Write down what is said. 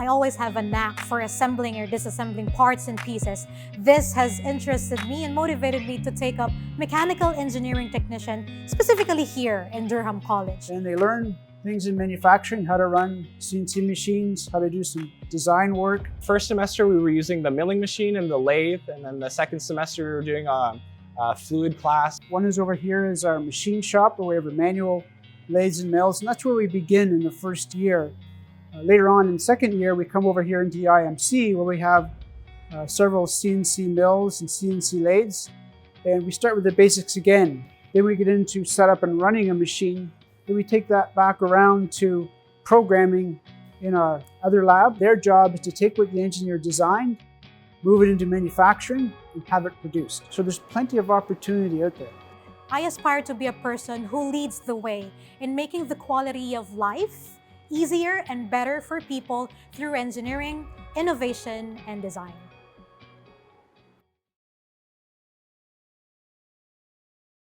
I always have a knack for assembling or disassembling parts and pieces. This has interested me and motivated me to take up mechanical engineering technician, specifically here in Durham College. And they learn things in manufacturing, how to run CNC machines, how to do some design work. First semester we were using the milling machine and the lathe, and then the second semester we were doing a fluid class. One is over here is our machine shop where we have a manual lathes and mills, and that's where we begin in the first year. Later on in second year, we come over here into the IMC where we have several CNC mills and CNC lathes, and we start with the basics again. Then we get into setup and running a machine. Then we take that back around to programming in our other lab. Their job is to take what the engineer designed, move it into manufacturing, and have it produced. So there's plenty of opportunity out there. I aspire to be a person who leads the way in making the quality of life easier and better for people through engineering, innovation, and design.